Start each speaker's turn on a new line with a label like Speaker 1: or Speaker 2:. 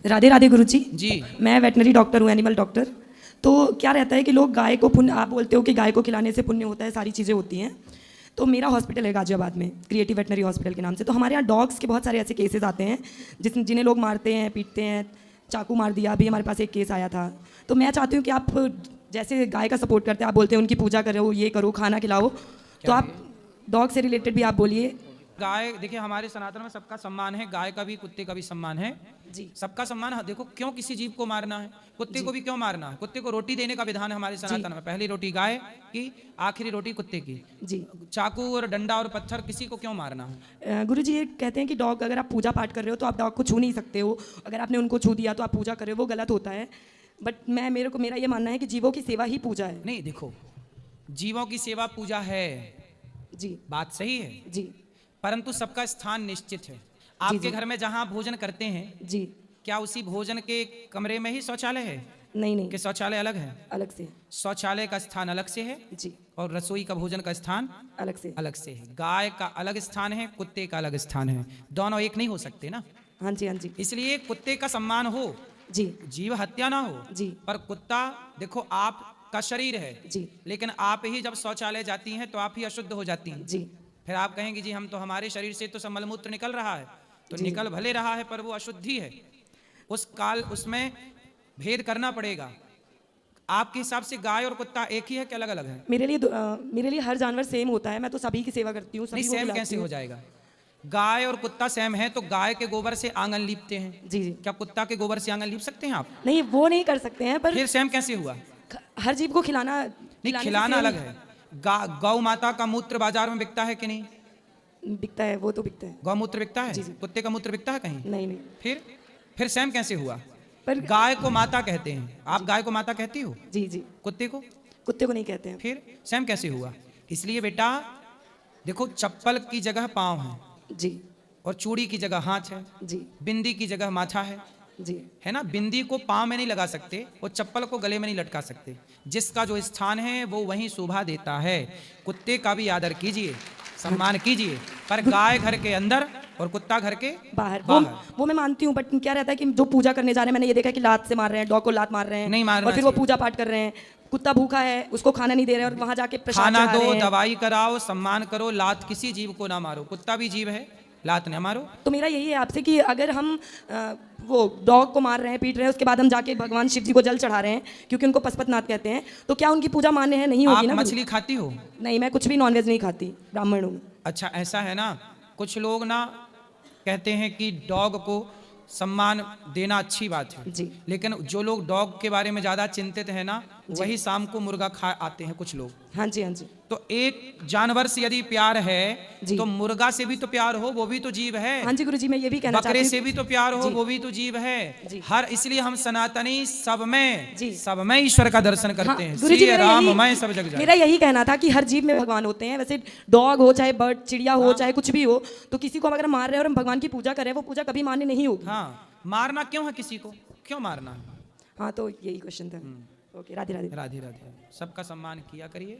Speaker 1: राधे राधे गुरुजी
Speaker 2: जी।
Speaker 1: मैं veterinary doctor हूँ, animal doctor. तो क्या रहता है कि लोग गाय को पुण्य, आप बोलते हो कि गाय को खिलाने से पुण्य होता है, सारी चीज़ें होती हैं। तो मेरा हॉस्पिटल है गाजियाबाद में, क्रिएटिव वेटनरी हॉस्पिटल के नाम से। तो हमारे यहाँ डॉग्स के बहुत सारे ऐसे केसेस आते हैं जिन्हें लोग मारते हैं, पीटते हैं, चाकू मार दिया। अभी हमारे पास एक केस आया था। तो मैं चाहती हूँ कि आप जैसे गाय का सपोर्ट करते हैं, आप बोलते हैं उनकी पूजा करो, ये करो, खाना खिलाओ, तो आप डॉग से रिलेटेड भी आप बोलिए।
Speaker 2: गाय, देखिए हमारे सनातन में सबका सम्मान है, गाय का भी कुत्ते का भी सम्मान है
Speaker 1: जी।
Speaker 2: सबका सम्मान है। देखो क्यों किसी जीव को मारना है, कुत्ते को भी क्यों मारना है? कुत्ते को रोटी देने का विधान है हमारे सनातन में। पहली रोटी गाय की, आखिरी रोटी कुत्ते की।
Speaker 1: जी।
Speaker 2: चाकू और डंडा और पत्थर किसी को क्यों मारना है?
Speaker 1: गुरुजी ये कहते हैं कि डॉग, अगर आप पूजा पाठ कर रहे हो तो आप डॉग को छू नहीं सकते हो। अगर आपने उनको छू दिया तो आप पूजा कर रहे हो, वो गलत होता है। बट मेरा ये मानना है कि जीवों की सेवा ही पूजा है।
Speaker 2: नहीं, देखो जीवों की सेवा पूजा है,
Speaker 1: जी
Speaker 2: बात सही है,
Speaker 1: जी
Speaker 2: परंतु सबका स्थान निश्चित है। आपके घर में जहां आप भोजन करते हैं,
Speaker 1: जी।
Speaker 2: क्या उसी भोजन के कमरे में ही शौचालय है
Speaker 1: नहीं नहीं,
Speaker 2: कि शौचालय अलग है?
Speaker 1: अलग से।
Speaker 2: शौचालय का स्थान अलग से है
Speaker 1: जी,
Speaker 2: और रसोई का भोजन का स्थान
Speaker 1: अलग से।
Speaker 2: अलग से है। गाय का अलग स्थान है, कुत्ते का अलग स्थान है, दोनों एक नहीं हो सकते ना।
Speaker 1: हाँ जी, हाँ जी।
Speaker 2: इसलिए कुत्ते का सम्मान हो,
Speaker 1: जी
Speaker 2: जीव हत्या ना हो।
Speaker 1: जी
Speaker 2: पर कुत्ता, देखो आपका शरीर है
Speaker 1: जी
Speaker 2: लेकिन आप ही जब शौचालय जाती हैं तो आप ही अशुद्ध हो जाती हैं।
Speaker 1: जी
Speaker 2: फिर आप कहेंगे जी हम तो, हमारे शरीर से तो सब मलमूत्र निकल रहा है, तो
Speaker 1: जी।
Speaker 2: निकल भले रहा है पर वो अशुद्धि है। उस काल उसमें भेद करना पड़ेगा। आपके हिसाब से गाय और कुत्ता एक ही है कि अलग अलग है?
Speaker 1: मेरे लिए हर जानवर सेम होता है। मैं तो सभी की सेवा करती हूँ,
Speaker 2: नहीं,
Speaker 1: सभी को
Speaker 2: सेम
Speaker 1: खिलाती
Speaker 2: कैसे
Speaker 1: हूँ।
Speaker 2: हो जाएगा? गाय और कुत्ता सेम है तो गाय के गोबर से आंगन लीपते हैं,
Speaker 1: जी जी।
Speaker 2: क्या कुत्ता के गोबर से आंगन लीप सकते हैं आप?
Speaker 1: नहीं, वो नहीं कर सकते हैं, पर
Speaker 2: फिर सेम कैसे हुआ?
Speaker 1: हर जीव को खिलाना
Speaker 2: नहीं,
Speaker 1: से
Speaker 2: खिलाना
Speaker 1: सेम
Speaker 2: अलग है। गौ माता का मूत्र बाजार में बिकता है कि नहीं?
Speaker 1: बिकता है, वो तो बिकता है।
Speaker 2: गौमूत्र बिकता है?
Speaker 1: जी, जी।
Speaker 2: कुत्ते का मूत्र बिकता है कहीं?
Speaker 1: नहीं नहीं,
Speaker 2: फिर सेम कैसे हुआ?
Speaker 1: पर
Speaker 2: गाय को माता कहते हैं, आप गाय को माता कहती हो,
Speaker 1: जी जी।
Speaker 2: कुत्ते को?
Speaker 1: कुत्ते को नहीं कहते हैं।
Speaker 2: फिर सेम कैसे हुआ? इसलिए बेटा देखो, चप्पल की जगह पाँव है
Speaker 1: जी
Speaker 2: और चूड़ी की जगह हाथ है,
Speaker 1: जी
Speaker 2: बिंदी की जगह माथा
Speaker 1: जी
Speaker 2: है ना। बिंदी को पाँव में नहीं लगा सकते और चप्पल को गले में नहीं लटका सकते। जिसका जो स्थान है वो वहीं शोभा देता है। कुत्ते का भी आदर कीजिए, सम्मान कीजिए, पर गाय घर के अंदर और कुत्ता घर के
Speaker 1: बाहर। वो मैं मानती हूँ, बट क्या रहता है कि जो पूजा करने जा रहे हैं, मैंने ये देखा कि लात से मार रहे हैं, डॉग को लात मार रहे हैं,
Speaker 2: नहीं मारना
Speaker 1: और फिर वो
Speaker 2: चाहिए।
Speaker 1: पूजा पाठ कर रहे हैं। कुत्ता भूखा है, उसको खाना नहीं दे रहे हैं, और वहां जाके प्रसाद
Speaker 2: खाना
Speaker 1: चढ़ा
Speaker 2: दो,
Speaker 1: रहे हैं।
Speaker 2: दवाई कराओ, सम्मान करो, लात किसी जीव को ना मारो। कुत्ता भी जीव है, लात न मारो।
Speaker 1: तो मेरा यही है आपसे कि अगर हम वो डॉग को मार रहे हैं, पीट रहे हैं, उसके बाद हम जाके भगवान शिव जी को जल चढ़ा रहे हैं, क्योंकि उनको पशुपतिनाथ कहते हैं, तो क्या उनकी पूजा मान्य है? नहीं होगी
Speaker 2: आप
Speaker 1: ना।
Speaker 2: मछली खाती हो?
Speaker 1: नहीं, मैं कुछ भी नॉनवेज नहीं खाती, ब्राह्मण हूँ।
Speaker 2: अच्छा, ऐसा है ना, कुछ लोग ना कहते हैं कि डॉग को सम्मान देना अच्छी बात है
Speaker 1: जी
Speaker 2: लेकिन जो लोग डॉग के बारे में ज्यादा चिंतित है ना, वही शाम को मुर्गा खा आते हैं कुछ लोग।
Speaker 1: हाँ जी, हाँ जी।
Speaker 2: तो एक जानवर से यदि प्यार है
Speaker 1: जी।
Speaker 2: तो मुर्गा से भी तो प्यार हो, वो भी तो जीव है।
Speaker 1: हाँ जी गुरुजी, मैं ये भी कहना चाहती
Speaker 2: बकरे
Speaker 1: हूँ।
Speaker 2: से भी तो प्यार हो,
Speaker 1: जी।
Speaker 2: वो भी तो जीव है।
Speaker 1: जी।
Speaker 2: हर, इसलिए हम सनातनी सब
Speaker 1: जी।
Speaker 2: में ईश्वर का दर्शन करते
Speaker 1: हाँ,
Speaker 2: हैं।
Speaker 1: गुरुजी,
Speaker 2: श्री राम मैं सब जग जाए।
Speaker 1: मेरा यही कहना था कि हर जीव में भगवान होते हैं। वैसे डॉग हो, चाहे बर्ड, चिड़िया हो, चाहे कुछ भी हो, तो किसी को अगर हम मार रहे हैं और हम भगवान की पूजा कर रहे हैं, वो पूजा कभी मान्य नहीं होगी।
Speaker 2: हाँ, मारना क्यों है किसी को, क्यों मारना है?
Speaker 1: हाँ, तो यही क्वेश्चन था। ओके, राधे राधे।
Speaker 2: राधे राधे। सबका सम्मान किया करिए।